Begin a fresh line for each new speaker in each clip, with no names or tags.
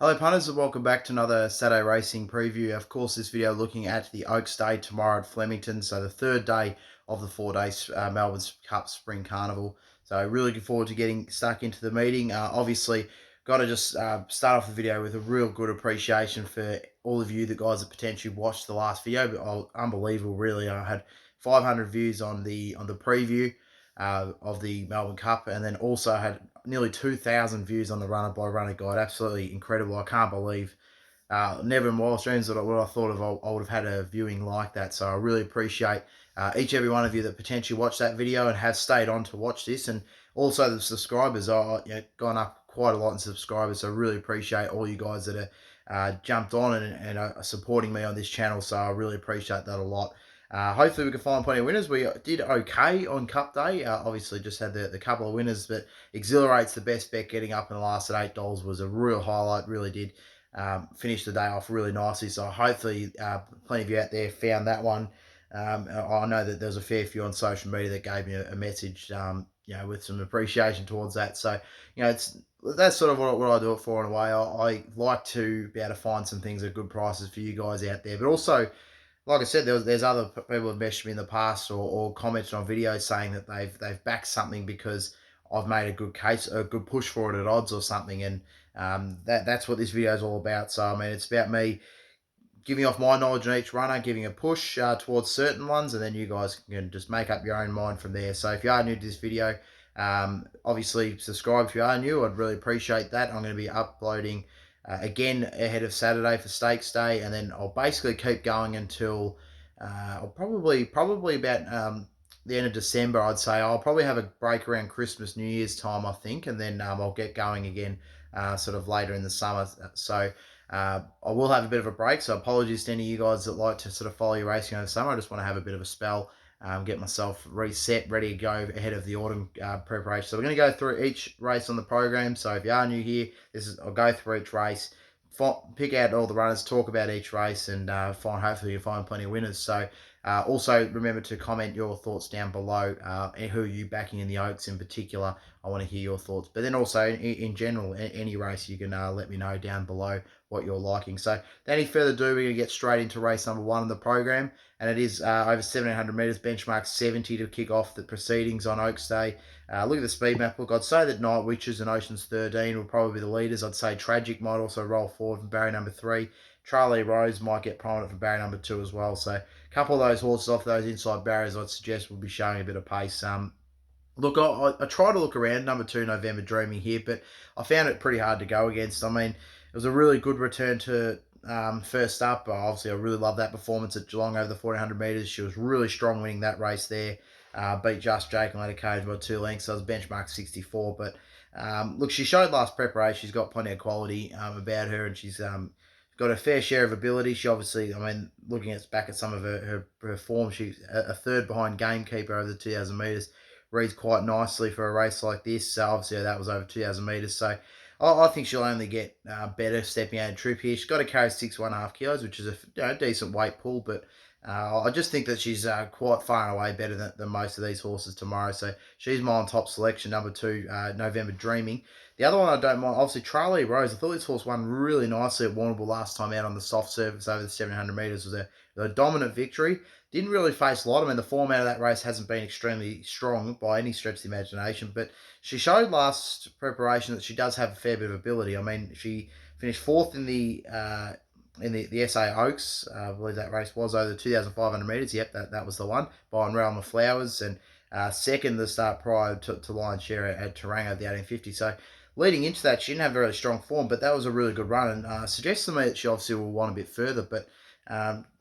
Hello punters and welcome back to another Saturday Racing preview. Of course, this video looking at the Oaks Day tomorrow at Flemington, so the third day of the 4 day Melbourne Cup Spring Carnival. So really looking forward to getting stuck into the meeting. Obviously, got to just start off the video with a real good appreciation for all of you, the guys that potentially watched the last video. But unbelievable, really. I had 500 views on the preview of the Melbourne Cup, and then also had nearly 2,000 views on the runner by runner guide. Absolutely incredible. I can't believe never in my wildest dreams that what I thought of I would have had a viewing like that. So I really appreciate each and every one of you that potentially watched that video and have stayed on to watch this, and also the subscribers are gone up quite a lot in subscribers. So I really appreciate all you guys that are jumped on and are supporting me on this channel. So I really appreciate that a lot. Hopefully we can find plenty of winners. We did okay on Cup Day. Obviously just had the couple of winners, but Exhilarate's the best bet. Getting up in the last at $8 was a real highlight. Really did finish the day off really nicely. So hopefully plenty of you out there found that one. I know that there's a fair few on social media that gave me a message, with some appreciation towards that. So, that's sort of what I do it for in a way. I like to be able to find some things at good prices for you guys out there, but also, like I said, there's other people have messaged me in the past or commented on videos saying that they've backed something because I've made a good case, a good push for it at odds or something, and that's what this video is all about. So I mean, it's about me giving off my knowledge on each runner, giving a push towards certain ones, and then you guys can just make up your own mind from there. So if you are new to this video, obviously subscribe if you are new. I'd really appreciate that. I'm going to be uploading again ahead of Saturday for Stakes Day, and then I'll basically keep going until I'll probably about the end of December. I'd say I'll probably have a break around Christmas, New Year's time, I think, and then I'll get going again sort of later in the summer. So I will have a bit of a break, so apologies to any of you guys that like to sort of follow your racing over summer. I just want to have a bit of a spell, get myself reset, ready to go ahead of the autumn preparation. So we're going to go through each race on the program. So if you are new here, I'll go through each race, pick out all the runners, talk about each race, and hopefully you find plenty of winners. So also remember to comment your thoughts down below. Who are you backing in the Oaks in particular? I want to hear your thoughts. But then also in general, any race, you can let me know down below what you're liking. So, without any further ado, we're going to get straight into race number 1 in the program, and it is over 1,700 metres, benchmark 70 to kick off the proceedings on Oaks Day. Look at the speed map. Look, I'd say that Night Witches and Oceans 13 will probably be the leaders. I'd say Tragic might also roll forward from barrier number 3. Charlie Rose might get prominent from barrier number 2 as well. So, a couple of those horses off those inside barriers, I'd suggest, will be showing a bit of pace. Look, I try to look around number 2, November Dreaming here, but I found it pretty hard to go against. I mean, it was a really good return to first up. Obviously, I really love that performance at Geelong over the 1,400 metres. She was really strong winning that race there. Beat Just Jake and Lady Cage by 2 lengths. So it was benchmark 64. But look, she showed last preparation. She's got plenty of quality about her, and she's got a fair share of ability. She obviously, I mean, looking back at some of her form, she's a third behind Gamekeeper over the 2,000 metres. Reads quite nicely for a race like this. So obviously that was over 2,000 metres. So I think she'll only get better stepping out of trip here. She's got to carry 6.5 kilos, which is a decent weight pull, but I just think that she's quite far and away better than most of these horses tomorrow. So she's my on top selection, number 2, November Dreaming. The other one I don't mind, obviously, Charlie Rose. I thought this horse won really nicely at Warrnambool last time out on the soft surface over the 700 metres. It was a dominant victory. Didn't really face a lot. I mean, the form out of that race hasn't been extremely strong by any stretch of the imagination, but she showed last preparation that she does have a fair bit of ability. I mean, she finished 4th in the SA Oaks. I believe that race was over the 2,500 metres. Yep, that was the one, by Realm of Flowers, and second the start prior to Lion Share at Tarango at the 1850. So leading into that, she didn't have very strong form, but that was a really good run, and suggests to me that she obviously will want a bit further, but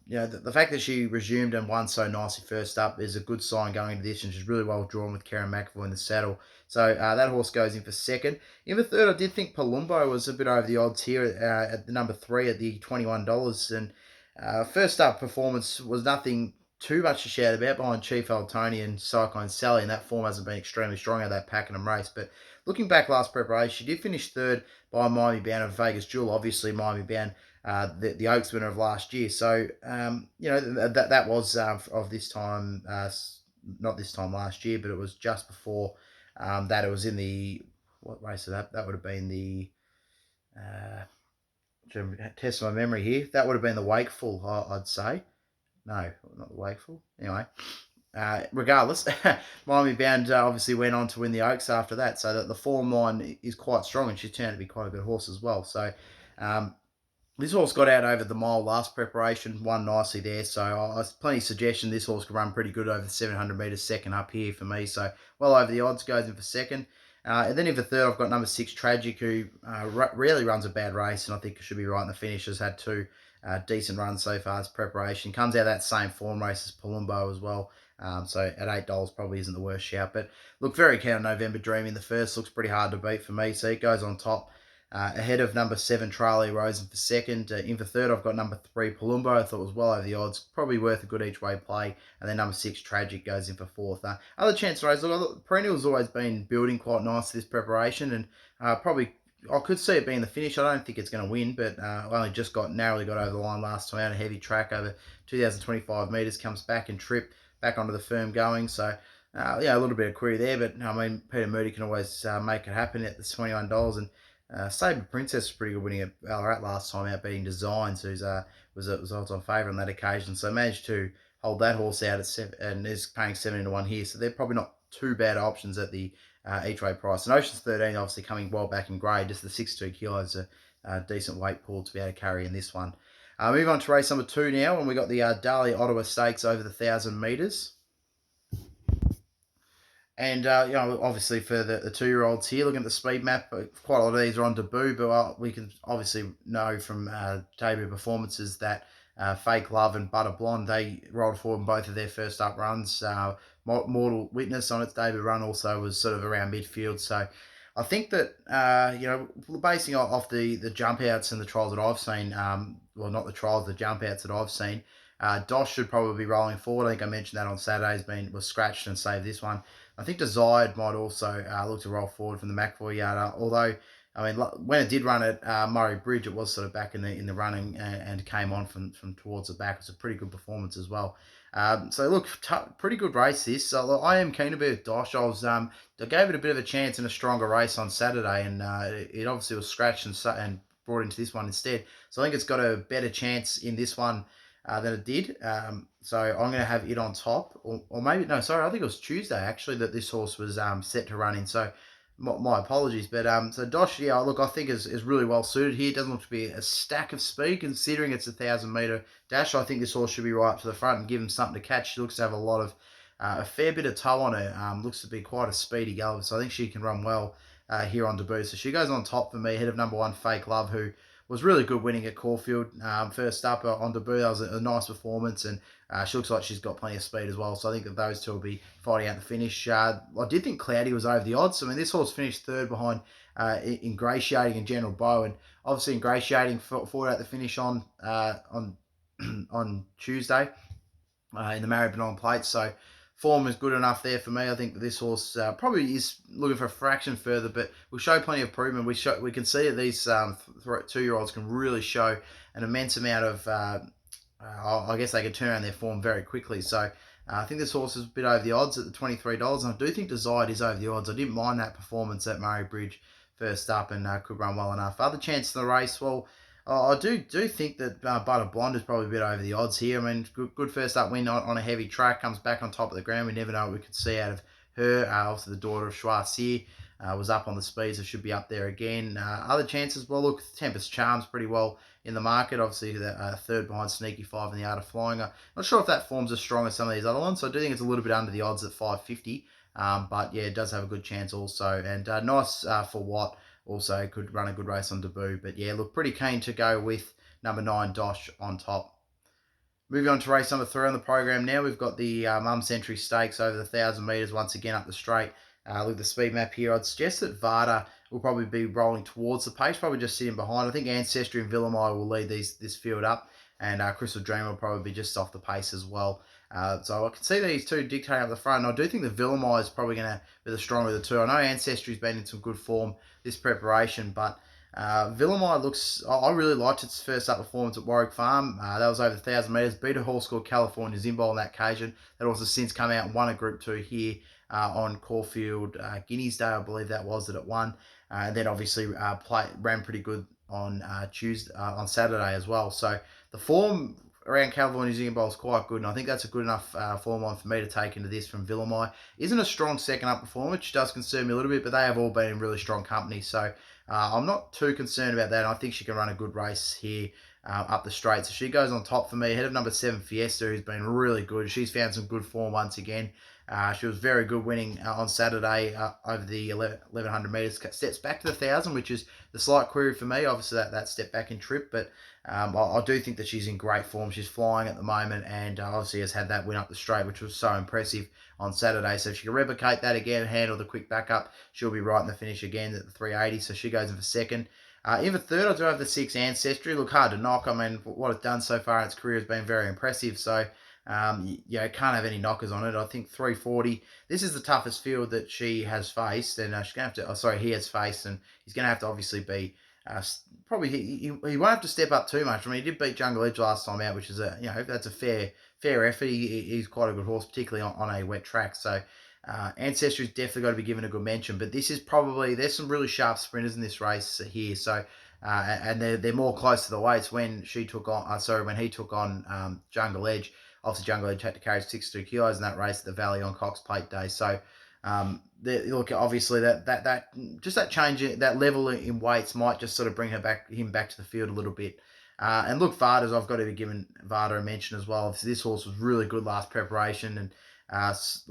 the fact that she resumed and won so nicely first up is a good sign going into this, and she's really well drawn with Karen McAvoy in the saddle. So that horse goes in for second. In the third, I did think Palumbo was a bit over the odds here at the number 3 at the $21, and first up performance was nothing too much to shout about behind Chief Old Tony and Cyclone Sally, and that form hasn't been extremely strong out of that Pakenham race. But looking back last preparation, she did finish third by Miami Bound and Vegas Jewel. Obviously, Miami Bound, the Oaks winner of last year. So, that was of this time, not this time last year, but it was just before that. It was in the, what race of that? That would have been the, to test my memory here. That would have been the Wakeful, I'd say. No, not the Wakeful. Anyway, regardless, Miami Bound obviously went on to win the Oaks after that, so that the form line is quite strong, and she turned out to be quite a good horse as well. So um, this horse got out over the mile last preparation, won nicely there. So I was plenty of suggestion this horse could run pretty good over the 700 metres second up here for me. So well over the odds, goes in for second. And then in for third, I've got number 6, Tragic, who rarely runs a bad race, and I think should be right in the finish. Has had two decent runs so far as preparation. Comes out of that same form race as Palumbo as well. So at $8 probably isn't the worst shout. But look, very keen on November Dream in the first. Looks pretty hard to beat for me. So it goes on top. Ahead of number 7, Charlie Rosen for second. In for third, I've got number 3, Palumbo. I thought it was well over the odds. Probably worth a good each way play. And then number 6, Tragic, goes in for fourth. Other chance race, look, Perennial's always been building quite nice this preparation. And probably I could see it being the finish. I don't think it's going to win, but only just narrowly got over the line last time out. A heavy track over 2,025 metres. Comes back and trip back onto the firm going. So yeah, a little bit of query there, but I mean, Peter Moody can always make it happen at the $21. And Sabre Princess was pretty good winning at Ballarat last time out, beating Designs, who's was odds on favourite on that occasion. So managed to hold that horse out at 7 and is paying 7-1 here. So they're probably not too bad options at the each way price. And Ocean's 13 obviously coming well back in grade. Just the 62 kilos a decent weight pool to be able to carry in this one. Move on to race number 2 now, and we got the Dalawi Stakes over the 1,000 metres. And, obviously for the 2-year-olds here, looking at the speed map, quite a lot of these are on debut, but we can obviously know from debut performances that Fake Love and Butter Blonde, they rolled forward in both of their first up runs. Mortal Witness on its debut run also was sort of around midfield. So I think that, basing off the jump outs and the trials that I've seen, well, not the trials, the jump outs that I've seen, Dosh should probably be rolling forward. I think I mentioned that on Saturday, was scratched and saved this one. I think Desired might also look to roll forward from the McAvoy yard. Although, I mean, when it did run at Murray Bridge, it was sort of back in the running and came on from towards the back. It was a pretty good performance as well. So look, pretty good race this. So look, I am keen to be with Dosh. I gave it a bit of a chance in a stronger race on Saturday, and it obviously was scratched and brought into this one instead. So I think it's got a better chance in this one than it did. So I'm going to have it on top. Or maybe, no, sorry, I think it was Tuesday, actually, that this horse was set to run in. So my apologies. But so Dosh, yeah, look, I think is really well suited here. It doesn't look to be a stack of speed, considering it's a 1,000-metre dash. I think this horse should be right up to the front and give him something to catch. She looks to have a fair bit of toe on her. Looks to be quite a speedy galloper. So I think she can run well here on debut. So she goes on top for me, ahead of number 1, Fake Love, who was really good winning at Caulfield. First up on debut, that was a nice performance, and she looks like she's got plenty of speed as well. So I think that those two will be fighting out the finish. I did think Cloudy was over the odds. I mean, this horse finished third behind Ingratiating and General Bow, and obviously Ingratiating forward at the finish on Tuesday in the Maribyrnong Plate. So form is good enough there for me. I think that this horse probably is looking for a fraction further, but will show plenty of improvement. We can see that these 2-year-olds can really show an immense amount of, I guess they can turn around their form very quickly. So I think this horse is a bit over the odds at the $23, and I do think Desired is over the odds. I didn't mind that performance at Murray Bridge first up, and could run well enough. Other chances in the race, well, I do think that Butter Blonde is probably a bit over the odds here. I mean, good first up win on a heavy track, comes back on top of the ground. We never know what we could see out of her. Also, the daughter of Choisier was up on the speed, so should be up there again. Other chances, well, look, Tempest Charm's pretty well in the market. Obviously, the third behind Sneaky 5 in the Art of Flying. Not sure if that form's as strong as some of these other ones, so I do think it's a little bit under the odds at 550. But yeah, it does have a good chance also. And nice for Watt. Also could run a good race on debut. But yeah, look, pretty keen to go with number 9, Dosh, on top. Moving on to race number 3 on the program now, we've got the Mum Century Stakes over the 1,000 metres once again up the straight. Look at the speed map here. I'd suggest that Varda will probably be rolling towards the pace, probably just sitting behind. I think Ancestry and Villamai will lead this field up, and Crystal Dream will probably be just off the pace as well. So I can see these two dictating up the front, and I do think the Villamai is probably going to be the stronger of the two. I know Ancestry's been in some good form this preparation, but Villamai looks, I really liked its first up performance at Warwick Farm. That was over 1,000 metres, beat a horse called California Zimbol on that occasion. That also since come out and won a Group 2 here on Caulfield Guineas Day, I believe that was that it won. And then obviously ran pretty good on Tuesday on Saturday as well. So the form around California New Zealand Bowl is quite good, and I think that's a good enough form line for me to take into this from Villamai. Isn't a strong second up performance, which does concern me a little bit, but they have all been in really strong company, so I'm not too concerned about that. I think she can run a good race here up the straight. So she goes on top for me, ahead of number 7 Fiesta, who's been really good. She's found some good form once again. She was very good winning on Saturday over the 1100 metres. Steps back to the 1,000, which is the slight query for me. Obviously, that step back in trip, but I do think that she's in great form. She's flying at the moment, and obviously has had that win up the straight, which was so impressive on Saturday. So if she can replicate that again, handle the quick backup, she'll be right in the finish again at the 380. So she goes in for second. In the third, I do have the 6 Ancestry. Look, hard to knock. I mean, what it's done so far in its career has been very impressive. So, can't have any knockers on it. I think 340. This is the toughest field that she has faced, and she's going to have to. He has faced, and he's going to have to obviously be. Probably he won't have to step up too much. I mean, he did beat Jungle Edge last time out, which is that's a fair effort. He's quite a good horse, particularly on a wet track. So. Ancestry's definitely got to be given a good mention, but this is probably, there's some really sharp sprinters in this race here, so and they're more close to the weights. When he took on Jungle Edge, obviously Jungle Edge had to carry 62 kilos in that race at the Valley on Cox Plate Day. So look, obviously that just that change, that level in weights might just sort of bring him back to the field a little bit. And look, Varda's, I've got to be giving Varda a mention as well. Obviously, this horse was really good last preparation, and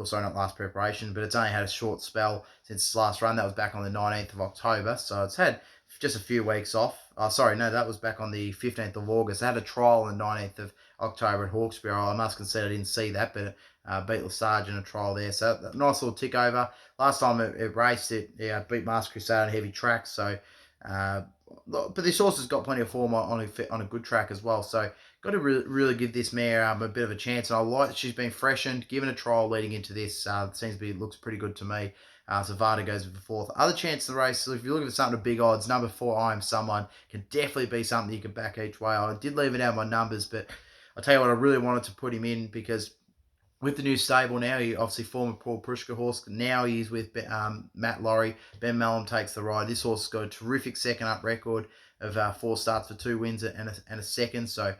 sorry, not last preparation, but it's only had a short spell since its last run. That was back on the 19th of October, so it's had just a few weeks off. That was back on the 15th of August. It had a trial on the 19th of October at Hawkesbury. I must concede I didn't see that, but beat Lesage in a trial there. So nice little tick over. Last time it raced, it beat Master Crusade on heavy track, so... but this horse has got plenty of form on a good track as well. So got to really give this mare a bit of a chance. And I like that she's been freshened, given a trial leading into this. Looks pretty good to me. So Varda goes for fourth. Other chance in the race, so if you're looking for something to big odds, number 4, I Am Someone, can definitely be something you can back each way. I did leave it out of my numbers, but I'll tell you what, I really wanted to put him in because with the new stable now, he obviously former Paul Prushka horse. Now he's with Matt Laurie. Ben Mellum takes the ride. This horse has got a terrific second up record of 4 starts for 2 wins and a second. So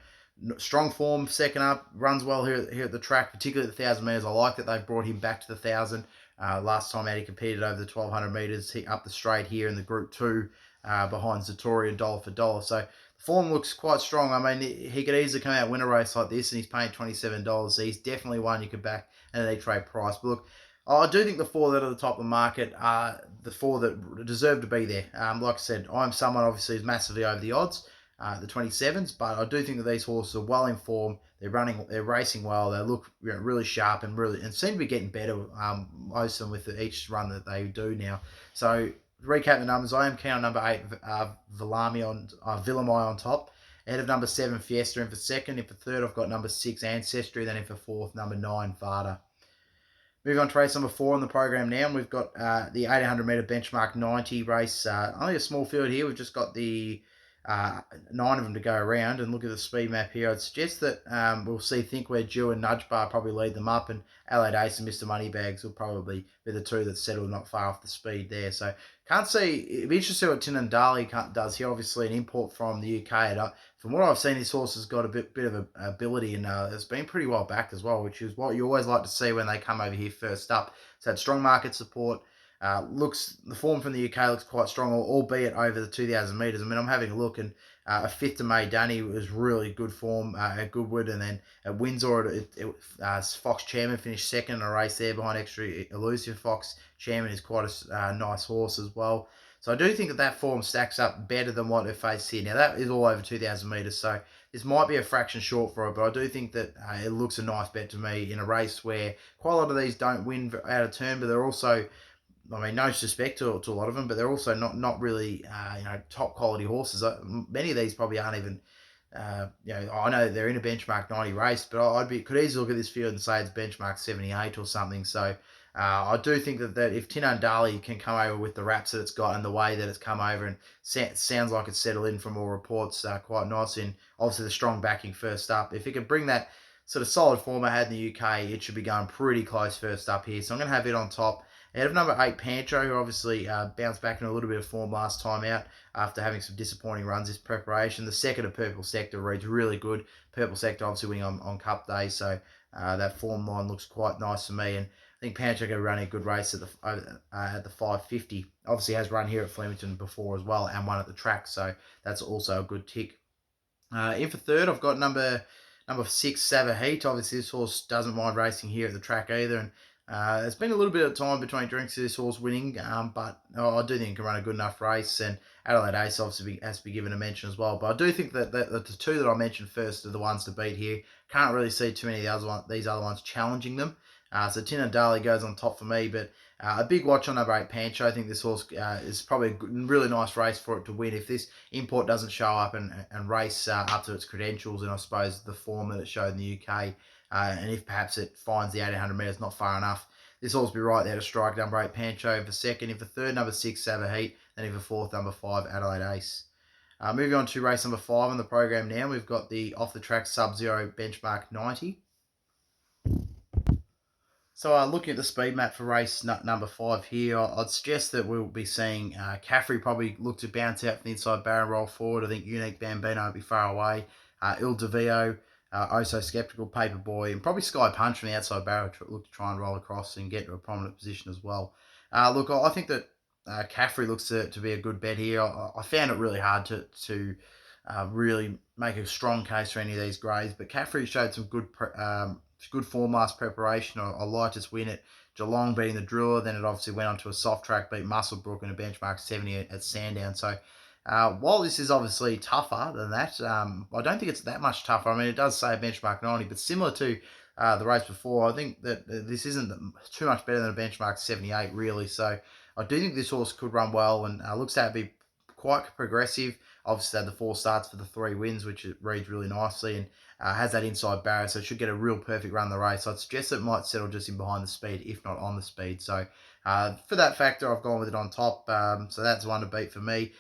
strong form, second up, runs well here at the track, particularly at the 1,000 metres. I like that they've brought him back to the 1,000. Last time out, he competed over the 1,200 metres up the straight here in the Group 2 behind Zatori and Dollar for Dollar. So the form looks quite strong. I mean, he could easily come out and win a race like this, and he's paying $27. So he's definitely one you could back at an E-Trade price. But look, I do think the 4 that are the top of the market are the 4 that deserve to be there. Like I said, I Am Someone obviously is massively over the odds, the 27s, but I do think that these horses are well in form. They're racing well. They look really sharp and seem to be getting better. Most of them with each run that they do now. So to recap the numbers, I am keen on number 8, Villamai on top. Ahead of number 7, Fiesta in for second. In for third, I've got number 6, Ancestry. Then in for fourth, number 9, Varda. Moving on to race number 4 on the program now, and we've got the 1800 metre benchmark 90 race. Only a small field here. We've just got the 9 of them to go around, and look at the speed map here. I'd suggest that we'll see Thinkware, Dew and Nudge Bar probably lead them up, and Allied Ace and Mr. Moneybags will probably be the 2 that settle not far off the speed there. So can't see, it'd be interesting to see what Tinandali does here. Obviously an import from the UK. And, from what I've seen, this horse has got a bit of a ability, and it's been pretty well backed as well, which is what you always like to see when they come over here first up. So had strong market support. The form from the UK looks quite strong, albeit over the 2,000 metres. I mean, I'm having a look, and a 5th of May Danny was really good form at Goodwood, and then at Windsor, Fox Chairman finished second in a race there behind Extra Elusive. Fox Chairman is quite a nice horse as well. So I do think that form stacks up better than what it faced here. Now, that is all over 2,000 metres, so this might be a fraction short for it, but I do think that it looks a nice bet to me in a race where quite a lot of these don't win out of turn, but they're also... I mean, no disrespect to a lot of them, but they're also not really, top quality horses. Many of these probably aren't even, I know they're in a benchmark 90 race, but could easily look at this field and say it's benchmark 78 or something. So I do think that if Tinandali can come over with the wraps that it's got and the way that it's come over, and sounds like it's settled in from all reports quite nice, and obviously the strong backing first up, if it can bring that sort of solid form I had in the UK, it should be going pretty close first up here. So I'm going to have it on top. Ahead of number 8, Pancho, who obviously bounced back in a little bit of form last time out after having some disappointing runs this preparation. The second of Purple Sector reads really good. Purple Sector obviously winning on Cup Day, so that form line looks quite nice for me. And I think Pancho going to run a good race at the 550. Obviously has run here at Flemington before as well and won at the track, so that's also a good tick. In for third, I've got number 6, Savahit. Obviously, this horse doesn't mind racing here at the track either, and it's been a little bit of time between drinks to this horse winning, but I do think it can run a good enough race, and Adelaide Ace obviously has to be given a mention as well. But I do think that the two that I mentioned first are the ones to beat here. Can't really see too many of these other ones challenging them. So Tin and Dali goes on top for me, but a big watch on number 8, Pancho. I think this horse is probably a really nice race for it to win. If this import doesn't show up and race up to its credentials, and I suppose the form that it showed in the UK, and if perhaps it finds the 1800 metres not far enough, this horse will be right there to strike number 8, Pancho. In for second, in for third, number 6, Savahit, then in for fourth, number 5, Adelaide Ace. Moving on to race number 5 on the program now, we've got the off-the-track Sub-Zero Benchmark 90. So looking at the speed map for race number 5 here, I'd suggest that we'll be seeing Caffrey probably look to bounce out from the inside barrier, roll forward. I think Unique Bambino will be far away. Il Devio, So Skeptical, Paperboy, and probably Sky Punch from the outside barrier to look to try and roll across and get to a prominent position as well. Look, I think that Caffrey looks to be a good bet here. I found it really hard to really make a strong case for any of these grades, but Caffrey showed some good form last preparation. I liked his win at Geelong, beating the Driller. Then it obviously went on to a soft track, beat Musselbrook in a benchmark 70 at Sandown. So while this is obviously tougher than that, I don't think it's that much tougher. I mean, it does say benchmark 90, but similar to the race before, I think that this isn't too much better than a benchmark 78, really. So I do think this horse could run well and looks to be quite progressive. Obviously had the 4 starts for the 3 wins, which it reads really nicely, and has that inside barrier, so it should get a real perfect run the race. So I'd suggest it might settle just in behind the speed, if not on the speed. So for that factor, I've gone with it on top. So that's one to beat for me.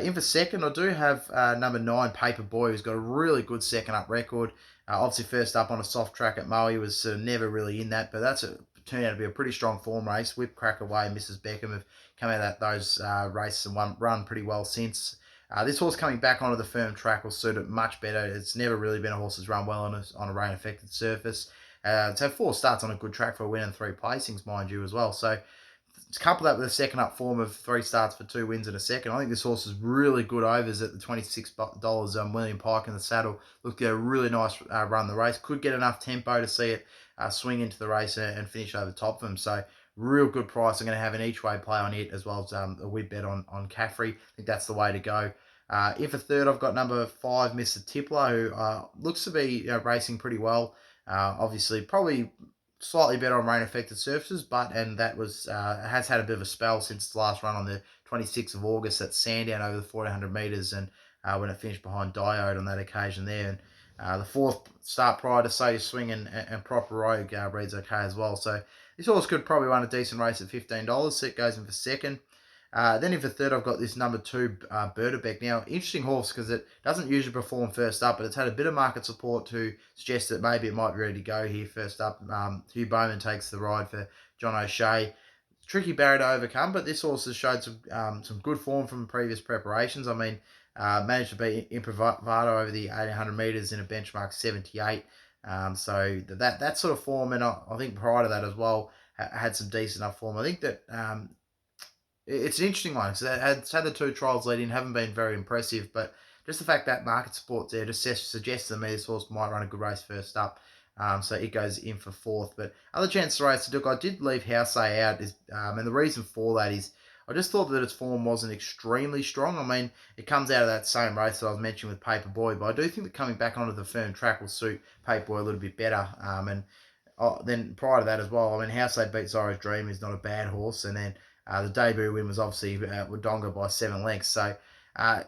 In for second, I do have number 9, Paperboy, who's got a really good second up record. Obviously first up on a soft track at Maui, was never really in that, but turned out to be a pretty strong form race. Whip Crack Away and Mrs. Beckham have come out of those races and run pretty well since. This horse coming back onto the firm track will suit it much better. It's never really been a horse that's run well on a rain-affected surface. It's had 4 starts on a good track for a win and 3 placings, mind you, as well. So couple that with a second up form of 3 starts for 2 wins in a second. I think this horse is really good overs at the $26. William Pike in the saddle looked at a really nice run the race. Could get enough tempo to see it swing into the race and finish over the top of him. So real good price. I'm going to have an each way play on it as well as a win bet on Caffrey. I think that's the way to go. In for third, I've got number 5, Mr. Tippler, who looks to be racing pretty well. Obviously, probably slightly better on rain-affected surfaces, and that has had a bit of a spell since the last run on the 26th of August at Sandown over the 1400 metres, and when it finished behind Diode on that occasion there. And the 4th start prior to So You Swing and Proper Rogue reads okay as well. So this horse could probably run a decent race at $15, so it goes in for second. Then in for third, I've got this number 2, Berdebeck. Now, interesting horse because it doesn't usually perform first up, but it's had a bit of market support to suggest that maybe it might be ready to go here first up. Hugh Bowman takes the ride for John O'Shea. Tricky barrier to overcome, but this horse has showed some good form from previous preparations. I mean, managed to beat Improvado over the 1800 metres in a benchmark 78. So that sort of form, and I think prior to that as well, had some decent enough form. I think that it's an interesting one because it's had the 2 trials lead in, haven't been very impressive, but just the fact that market support there just suggests to me this horse might run a good race first up. So it goes in for 4th. But other chance to race, look, I did leave House A out, and the reason for that is I just thought that its form wasn't extremely strong. I mean, it comes out of that same race that I was mentioning with Paperboy, but I do think that coming back onto the firm track will suit Paperboy a little bit better. And then prior to that as well, I mean, House A beat Zorro's Dream is not a bad horse, and then the debut win was obviously Wodonga by 7 lengths. So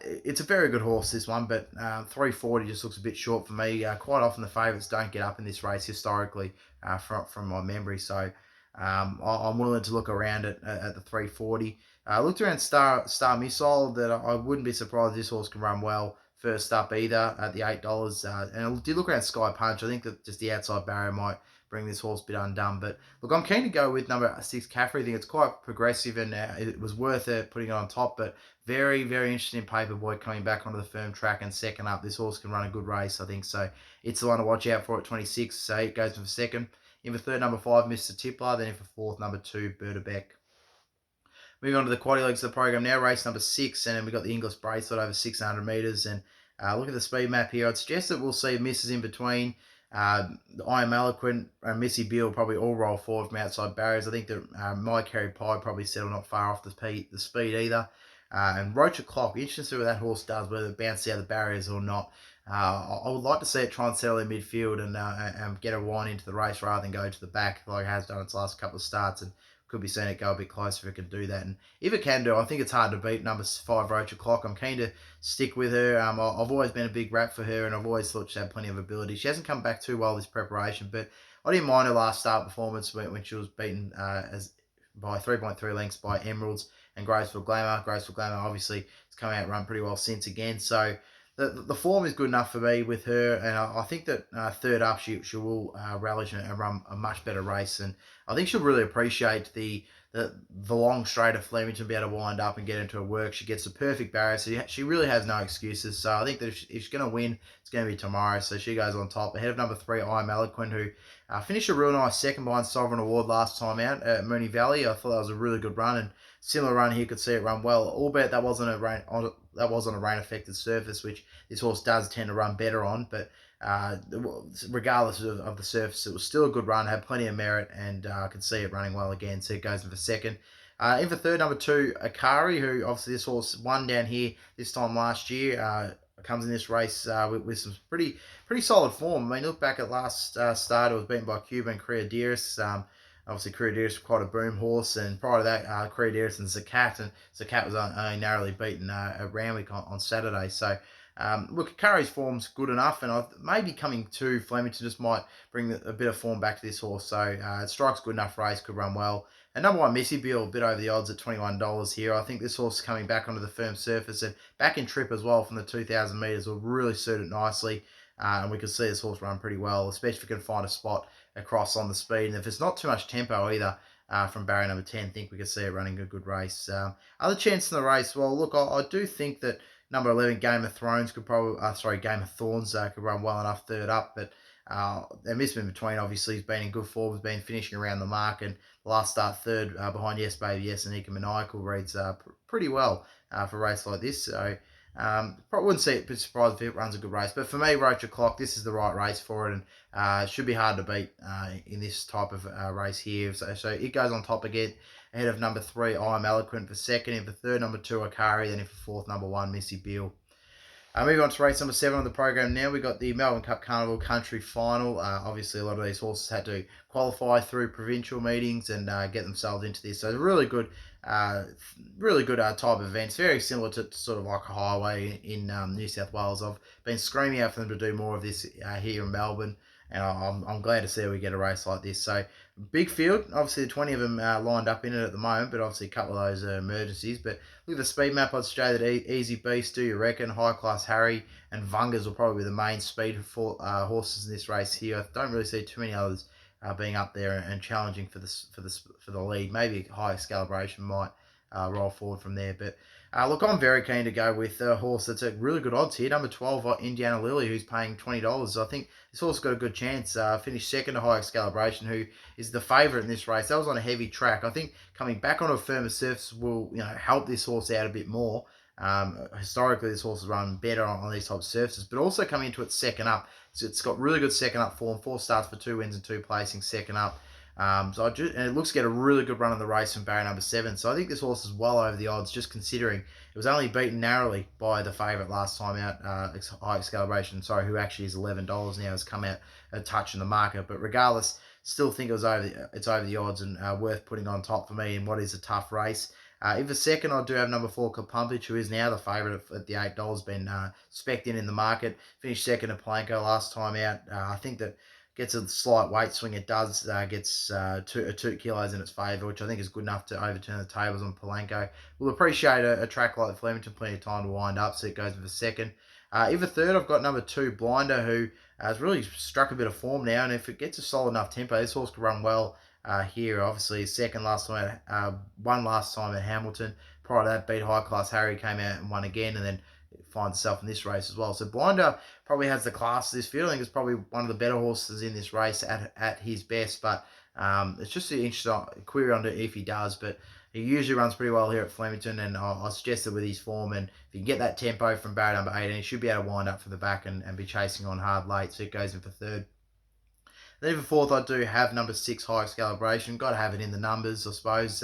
it's a very good horse, this one, but 340 just looks a bit short for me. Quite often the favourites don't get up in this race historically from my memory. So I'm willing to look around at the 340. Looked around Star Missile, that I wouldn't be surprised this horse can run well first up either at the $8. And I did look around Sky Punch. I think that just the outside barrier might bring this horse a bit undone. But look, I'm keen to go with number 6, Caffrey. I think it's quite progressive, and it was worth it putting it on top. But very, very interesting Paperboy coming back onto the firm track and second up. This horse can run a good race, I think. So it's the one to watch out for at 26. So it goes for second. In for third, number 5, Mr. Tippler. Then in for fourth, number 2, Bertabeck. Moving on to the quaddy legs of the program now, race number 6, and then we've got the English Bracelet over 600 metres. And look at the speed map here. I'd suggest that we'll see misses in between. I Am Eloquent and Missy Beale probably all roll forward from outside barriers. I think that My Carry Pie probably settle not far off the speed either. And Roach O'Clock, interesting to see what that horse does, whether it bounces out of the barriers or not. I would like to see it try and settle in midfield and get a wind into the race rather than go to the back like it has done its last couple of starts. And could be seeing it go a bit closer if it can do that. And if it can do, I think it's hard to beat number 5, Roach O'Clock. I'm keen to stick with her. I've always been a big rap for her, and I've always thought she had plenty of ability. She hasn't come back too well this preparation, but I didn't mind her last start performance when she was beaten by 3.3 lengths by Emeralds and Graceful Glamour. Graceful Glamour obviously has come out and run pretty well since again. So the form is good enough for me with her, and I think that third up she will relish and run a much better race, and I think she'll really appreciate the long straight of Flemington, be able to wind up and get into her work. She gets the perfect barrier, so she really has no excuses. So I think that if she's going to win, it's going to be tomorrow. So she goes on top ahead of number 3, I Am Eloquent, who finished a real nice second behind Sovereign Award last time out at Moonee Valley. I thought that was a really good run, and similar run here, could see it run well, albeit that wasn't a rain affected surface, which this horse does tend to run better on. But regardless of the surface, it was still a good run, had plenty of merit, and I could see it running well again. So it goes in for second. In for third, number 2, Akari, who obviously this horse won down here this time last year. Comes in this race with some pretty solid form. I mean, look back at last start, it was beaten by Cuba and Creadeiris. Obviously, Creadeiris was quite a boom horse, and prior to that, Creadeiris and Zakat, and Zakat was only narrowly beaten at Randwick on Saturday. So, look, Curry's form's good enough, and maybe coming to Flemington just might bring a bit of form back to this horse. So, it strikes good enough race, could run well. And number 1, Missy Beale, a bit over the odds at $21 here. I think this horse is coming back onto the firm surface and back in trip as well from the 2,000 metres will really suit it nicely. And we can see this horse run pretty well, especially if we can find a spot across on the speed. And if it's not too much tempo either from barrier number 10, I think we can see it running a good race. Other chance in the race, well, look, I do think that number 11, Game of Thrones could probably, Game of Thorns could run well enough third up, but and Miss in between, obviously, has been in good form, has been finishing around the mark, and the last start third behind Yes Baby Yes and Eka Maniacal reads pretty well for a race like this. So probably wouldn't see it, be surprised if it runs a good race. But for me, Roach O'Clock, this is the right race for it, and it should be hard to beat in this type of race here. So it goes on top again, ahead of number 3, I Am Eloquent for second, and for third, number 2, Akari, then in for fourth, number 1, Missy Beale. Moving on to race number 7 on the program now, we got the Melbourne Cup Carnival Country Final. Obviously, a lot of these horses had to qualify through provincial meetings and get themselves into this. So it's a really good type of events. Very similar to sort of like a highway in New South Wales. I've been screaming out for them to do more of this here in Melbourne, and I'm glad to see we get a race like this. So big field, obviously 20 of them lined up in it at the moment, but obviously a couple of those emergencies. But look at the speed map, I'd say that Easy Beast, Do You Reckon, High Class Harry, and Vungas will probably be the main speed for horses in this race here. I don't really see too many others being up there and challenging for the lead. Maybe High Excalibration might roll forward from there, but look, I'm very keen to go with a horse that's at really good odds here. Number 12, Indiana Lily, who's paying $20. I think this horse got a good chance. Finished second to High Excalibration, who is the favourite in this race. That was on a heavy track. I think coming back on a firmer surface will help this horse out a bit more. Historically, this horse has run better on these types of surfaces, but also coming into its second up. So it's got really good second up form, 4 starts for 2 wins and 2 placings second up. And it looks to get a really good run in the race from barrier number 7. So I think this horse is well over the odds, just considering it was only beaten narrowly by the favourite last time out, High Excalibration, who actually is $11 now, has come out a touch in the market. But regardless, still think it's over the odds and worth putting on top for me in what is a tough race. In the second, I do have number 4, Kapumpich, who is now the favourite at the $8, been spec'd in the market. Finished second at Palanco last time out. I think that gets a slight weight swing. It does, gets 2 kilos in its favour, which I think is good enough to overturn the tables on Palanco. We'll appreciate a track like Flemington, plenty of time to wind up, so it goes with the second. Either third, I've got number 2, Blinder, who has really struck a bit of form now, and if it gets a solid enough tempo, this horse could run well here. Obviously, second last time, won last time at Hamilton. Prior to that, beat High Class Harry, came out and won again, and then finds itself in this race as well. So Blinder probably has the class of this field. I think it's probably one of the better horses in this race at his best, but it's just an interesting query on if he does, but he usually runs pretty well here at Flemington, and I suggest that with his form, and if you can get that tempo from barrier number 18, he should be able to wind up from the back and be chasing on hard late, so it goes in for third. Then for fourth, I do have number 6, High Calibration. Got to have it in the numbers, I suppose.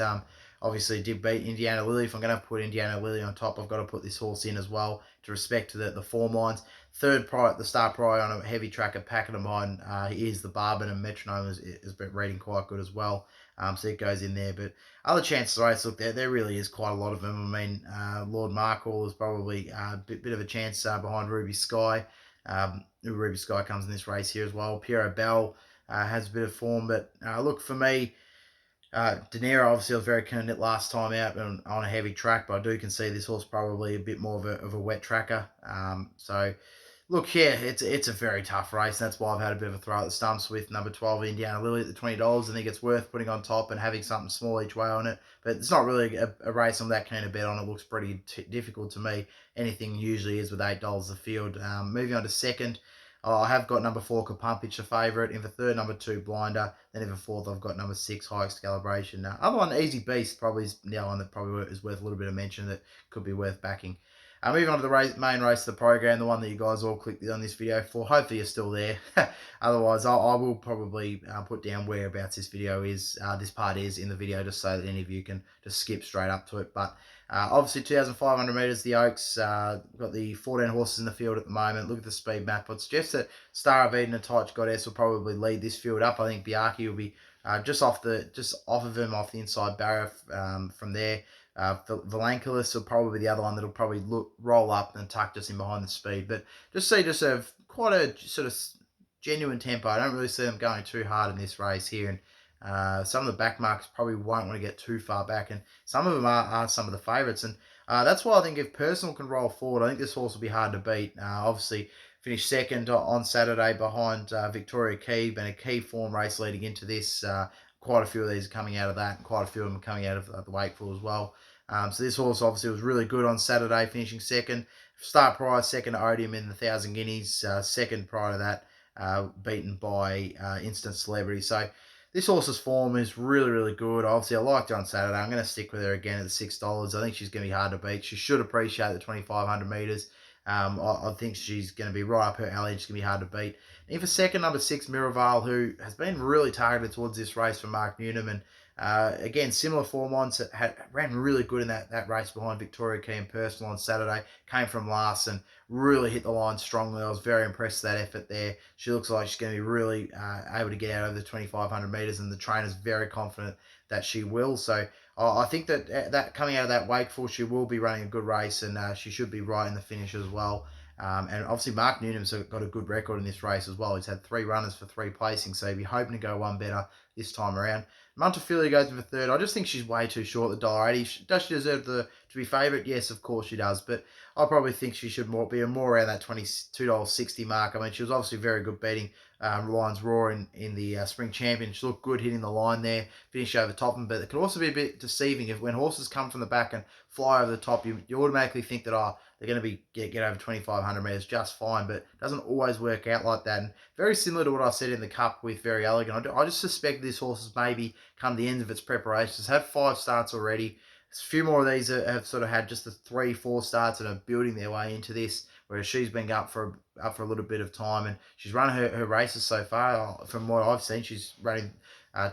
Obviously, did beat Indiana Lily. If I'm going to put Indiana Lily on top, I've got to put this horse in as well to respect to the form lines. Third, the start prior on a heavy track at Pakenham on is the Barben, and Metronome has been reading quite good as well. So it goes in there. But other chances race, look, there really is quite a lot of them. I mean, Lord Markle is probably a bit of a chance behind Ruby Sky. Ruby Sky comes in this race here as well. Piero Bell has a bit of form, but look, for me, De Niro obviously was very keen on it last time out on a heavy track, but I do concede this horse probably a bit more of a wet tracker. So look, yeah, it's a very tough race. That's why I've had a bit of a throw at the stumps with number 12 Indiana Lily at the $20. I think it's worth putting on top and having something small each way on it. But it's not really a race I'm that keen to bet on. It looks pretty difficult to me. Anything usually is with $8 a field. Moving on to second. I have got number 4, Kapumpich, a favourite. In the third, number 2, Blinder. Then in the fourth, I've got number 6, High Calibration. Other one, Easy Beast, probably is the one that probably is worth a little bit of mention that could be worth backing. Moving on to the main race of the program, the one that you guys all clicked on this video for. Hopefully you're still there. Otherwise, I will probably put down whereabouts this video is, this part is in the video, just so that any of you can just skip straight up to it. But obviously 2,500 metres, the Oaks. Got the 14 horses in the field at the moment. Look at the speed map. I'd suggest that Star of Eden and Touch Goddess will probably lead this field up. I think Biaki will be just off of him, off the inside barrier from there. Valancolis will probably be the other one that'll probably roll up and tuck just in behind the speed. But just have quite a sort of genuine tempo. I don't really see them going too hard in this race here. And some of the back marks probably won't want to get too far back. And some of them are some of the favourites. And that's why I think if Personal can roll forward, I think this horse will be hard to beat. Obviously, finished second on Saturday behind Victoria Key, been a key form race leading into this. Quite a few of these are coming out of that, and quite a few of them are coming out of the Wakeful as well. So this horse obviously was really good on Saturday, finishing second. Start prior, second to Odium in the 1,000 Guineas. Second prior to that, beaten by Instant Celebrity. So this horse's form is really, really good. Obviously, I liked her on Saturday. I'm going to stick with her again at the $6. I think she's going to be hard to beat. She should appreciate the 2,500 metres. I think she's going to be right up her alley. She's going to be hard to beat. And for second, number 6, Miraval, who has been really targeted towards this race for Mark Newnham. And again, similar form lines, ran really good in that race behind Victoria Key and Personal on Saturday. Came from last and really hit the line strongly. I was very impressed with that effort there. She looks like she's going to be really able to get out over the 2,500 metres, and the trainer's very confident that she will. So I think that coming out of that Wakeful, she will be running a good race, and she should be right in the finish as well. And obviously Mark Newnham's got a good record in this race as well. He's had 3 runners for 3 placings, so he'll be hoping to go one better this time around. Montefilia goes in for third. I just think she's way too short, the $1.80. Does she deserve to be favourite? Yes, of course she does. But I probably think she should be more around that $22.60 mark. I mean, she was obviously very good beating Lions Raw in the Spring Champion. She looked good hitting the line there, finish over the top. But it can also be a bit deceiving when horses come from the back and fly over the top. You automatically think that, they're going to be get over 2,500 metres just fine, but it doesn't always work out like that. And very similar to what I said in the Cup with Very Elegant, I just suspect this horse has maybe come to the end of its preparations. It's had 5 starts already. A few more of these have sort of had just the 3-4 starts and are building their way into this, whereas she's been up for a little bit of time, and she's run her races so far. From what I've seen, she's running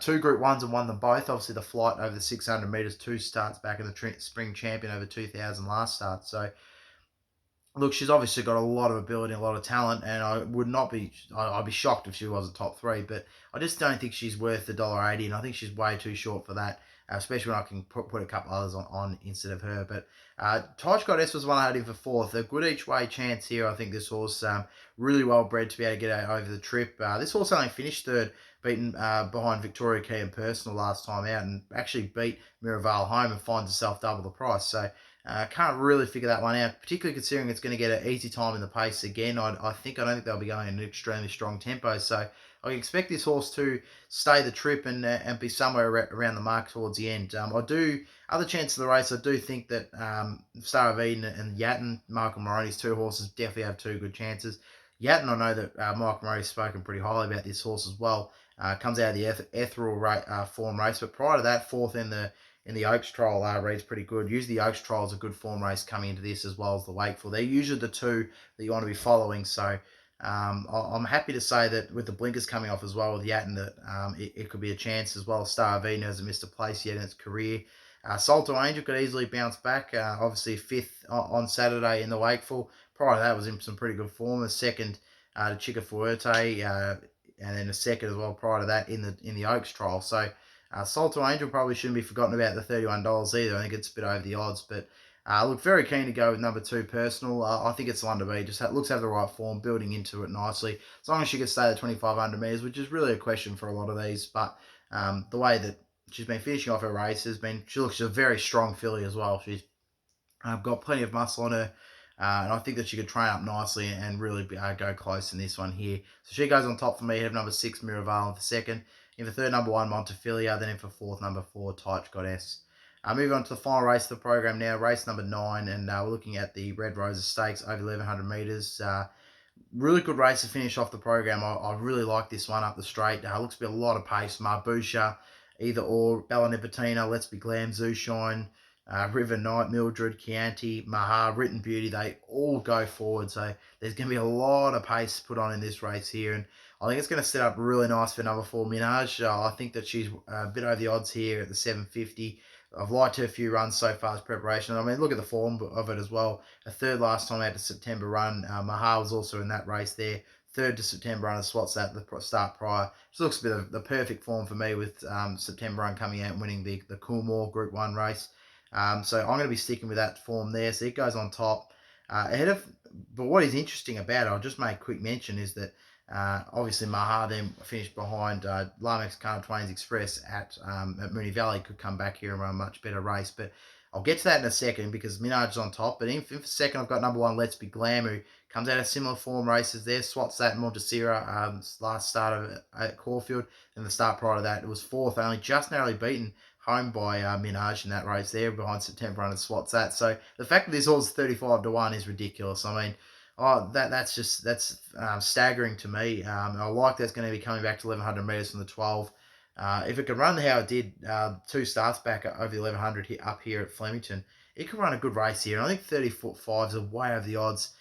2 Group 1s and won them both. Obviously, the flight over the 600 metres, 2 starts back in the Spring Champion over 2,000 last start. So look, she's obviously got a lot of ability and a lot of talent, and I'd be shocked if she wasn't top 3, but I just don't think she's worth the $1.80, and I think she's way too short for that, especially when I can put a couple others on instead of her. But Touch Goddess was one I had in for fourth. A good each way chance here. I think this horse really well bred to be able to get over the trip. This horse only finished third, beaten behind Victoria Key and Personal last time out, and actually beat Miraval home and finds herself double the price. So Can't really figure that one out, particularly considering it's going to get an easy time in the pace again. I don't think they'll be going in an extremely strong tempo. So I expect this horse to stay the trip and be somewhere around the mark towards the end. I do other chance of the race. I do think that Star of Eden and Yatton, Michael Moroney's two horses definitely have two good chances. Yatton, I know that Michael Moroney's spoken pretty highly about this horse as well. Comes out of the ethereal form race, but prior to that, fourth in the Oaks trial reads pretty good. Usually the Oaks trial is a good form race coming into this as well as the Wakeful. They're usually the two that you want to be following. So I'm happy to say that with the blinkers coming off as well with Yatton, that it could be a chance as well. Star of Eden hasn't missed a place yet in its career. Salto Angel could easily bounce back. Obviously fifth on Saturday in the Wakeful. Prior to that was in some pretty good form. A second to Chica Fuerte, and then a second as well prior to that in the Oaks trial. So Salto Angel probably shouldn't be forgotten about the $31 either. I think it's a bit over the odds, but look, very keen to go with number 2 Personal. I think it's the one to be. Just looks to have the right form, building into it nicely. As long as she can stay at 2,500 metres, which is really a question for a lot of these. But the way that she's been finishing off her race she looks a very strong filly as well. She's got plenty of muscle on her. And I think that she could train up nicely and really go close in this one here. So she goes on top for me. Head of number 6, Miraval, for second. In for third, number 1, Montefilia. Then in for fourth, number 4, Tight Goddess. Moving on to the final race of the program now, race number 9. And we're looking at the Red Roses Stakes over 1,100 metres. Really good race to finish off the program. I really like this one up the straight. Looks to be a lot of pace. Marbusha, either or, Bella Nipotina, Let's Be Glam, Zushine, River Knight, Mildred, Chianti, Maha, Written Beauty, they all go forward. So there's going to be a lot of pace put on in this race here. And I think it's going to set up really nice for number 4, Minaj. I think that she's a bit over the odds here at the 750. I've liked her a few runs so far as preparation. I mean, look at the form of it as well. A third last time out to September run. Maha was also in that race there. Third to September run, Swats at the start prior. Just looks a bit of the perfect form for me with September run coming out and winning the Coolmore Group 1 race. So I'm going to be sticking with that form there. So it goes on top. But what is interesting about it, I'll just make a quick mention, is that obviously Maha then finished behind Lamex Carnival Twain's Express at Moonee Valley, could come back here and run a much better race. But I'll get to that in a second because Minaj's on top. But in for second, I've got number 1, Let's Be Glam, who comes out of similar form races there. Swats that Montesira last start at Caulfield. And the start prior to that, it was fourth, only just narrowly beaten home by Minaj in that race there behind September Run and Swats that. So the fact that this horse is 35 to 1 is ridiculous. I mean, that's staggering to me. I like that's going to be coming back to 1,100 metres from the 12. If it can run how it did 2 starts back over the 1,100 up here at Flemington, it could run a good race here. And I think 30'5" is way over the odds.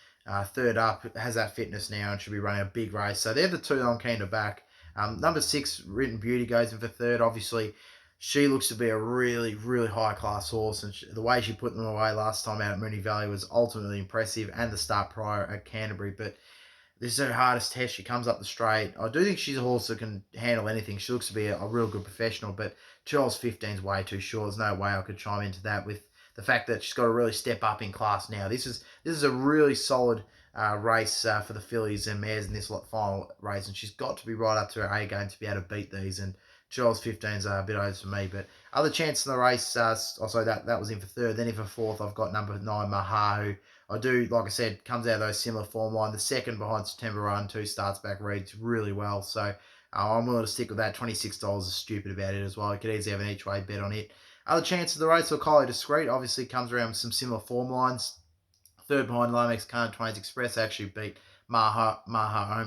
Third up, has that fitness now and should be running a big race. So they're the two that I'm keen to back. Number 6, Written Beauty, goes in for third. Obviously, she looks to be a really, really high-class horse, and the way she put them away last time out at Moonee Valley was ultimately impressive, and the start prior at Canterbury. But this is her hardest test. She comes up the straight. I do think she's a horse that can handle anything. She looks to be a real good professional, but $2.15 is way too short. There's no way I could chime into that with the fact that she's got to really step up in class now. This is a really solid race for the fillies and mares in this final race, and she's got to be right up to her A game to be able to beat these. And $2.15 is a bit over for me, but other chances in the race, also that was in for third. Then in for fourth, I've got number 9, Maha, who I do, like I said, comes out of those similar form line. The second behind September Run, 2 starts back, reads really well. So I'm willing to stick with that. $26 is stupid about it as well. You could easily have an each way bet on it. Other chances of the race, Kylie Discreet, obviously comes around with some similar form lines. Third behind Lomax Carnival Twain's Express, actually beat Maha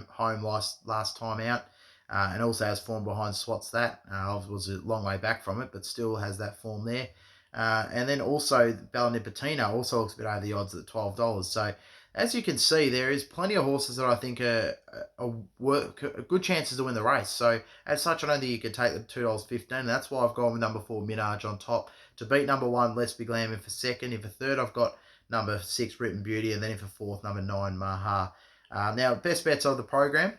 home last time out. And also has form behind Swats that. Was a long way back from it, but still has that form there. And then also Bella Nipotina also looks a bit over the odds at $12. So as you can see, there is plenty of horses that I think are good chances to win the race. So as such, I don't think you could take the $2.15. And that's why I've gone with number 4, Minaj, on top. To beat number 1, Let's Be Glam, in for second. In for third, I've got number 6, Written Beauty. And then in for fourth, number 9, Maha. Now, best bets of the program.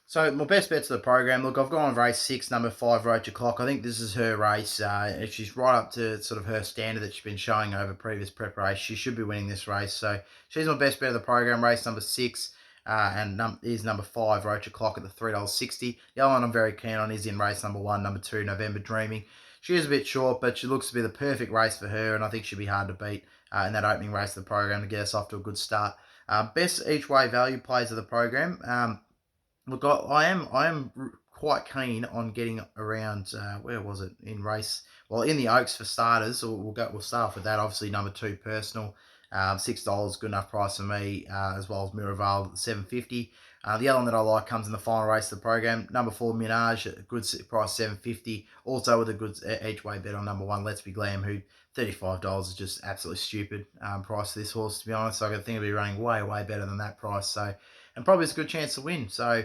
So my best bets of the program, look, I've gone race 6, number 5, Roach O'Clock. I think this is her race. If she's right up to sort of her standard that she's been showing over previous preparation, she should be winning this race. So she's my best bet of the program, race number 6. And is number 5, Roach O'Clock, at the $3.60. The other one I'm very keen on is in race number 1, number 2, November Dreaming. She is a bit short, but she looks to be the perfect race for her, and I think she'll be hard to beat in that opening race of the program to get us off to a good start. Best each way value plays of the program. Look, I am quite keen on getting around. Where was it in race? Well, in the Oaks for starters. So we'll start off with that. Obviously, number 2 personal, $6, good enough price for me, as well as Miraval at $7.50. The other one that I like comes in the final race of the program. Number 4 Minaj, a good price $7.50. Also with a good each way bet on number 1 Let's Be Glam, who $35 is just absolutely stupid price for this horse, to be honest. So I think it'll be running way better than that price. So, and probably it's a good chance to win. So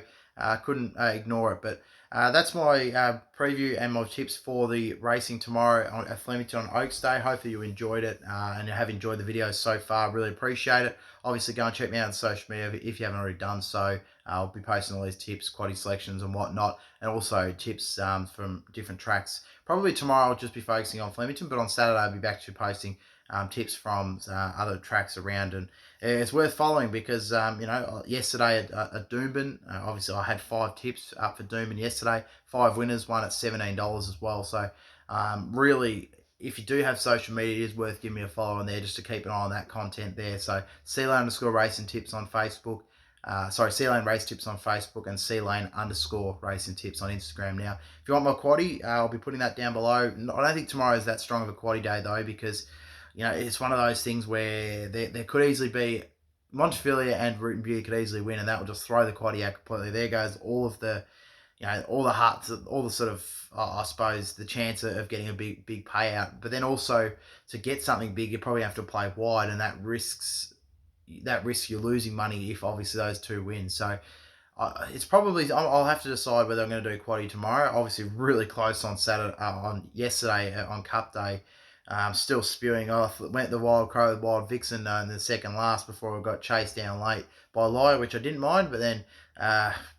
couldn't ignore it. But that's my preview and my tips for the racing tomorrow at Flemington on Oaks Day. Hopefully you enjoyed it and you have enjoyed the videos so far. Really appreciate it. Obviously, go and check me out on social media if you haven't already done so. I'll be posting all these tips, quaddy selections and whatnot, and also tips from different tracks. Probably tomorrow I'll just be focusing on Flemington, but on Saturday I'll be back to posting tips from other tracks around, and it's worth following because yesterday at Doomben, obviously I had 5 tips up for Doomben yesterday, 5 winners, one at $17 as well. So really, if you do have social media, it is worth giving me a follow on there just to keep an eye on that content there. So C-Lane_racing tips on Facebook. C-Lane Race Tips on Facebook and C-Lane_racing tips on Instagram. Now, if you want my quaddie, I'll be putting that down below. I don't think tomorrow is that strong of a quaddie day though, because it's one of those things where there could easily be Montefilia and Root and Beauty could easily win, and that will just throw the quaddie out completely. There goes all of the, all the hearts, all the sort of, I suppose, the chance of getting a big payout. But then also to get something big, you probably have to play wide, and that risks you're losing money if obviously those 2 win. So it's probably, I'll have to decide whether I'm going to do quaddie tomorrow. Obviously, really close on Saturday, on yesterday on Cup Day. Still spewing off. Went the Wild Crow, the Wild Vixen in the second last before I got chased down late by Liar, which I didn't mind. But then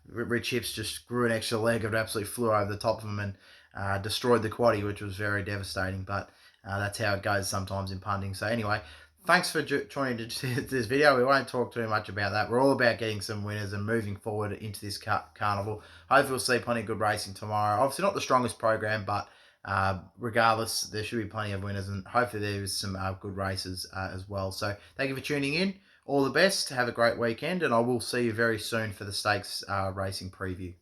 Rich Hips just grew an extra leg. It absolutely flew over the top of him and destroyed the quaddie, which was very devastating. But that's how it goes sometimes in punting. So anyway, thanks for joining this video. We won't talk too much about that. We're all about getting some winners and moving forward into this carnival. Hopefully we'll see plenty of good racing tomorrow. Obviously not the strongest program, but regardless, there should be plenty of winners, and hopefully there's some good races as well. So thank you for tuning in. All the best. Have a great weekend, and I will see you very soon for the stakes racing preview.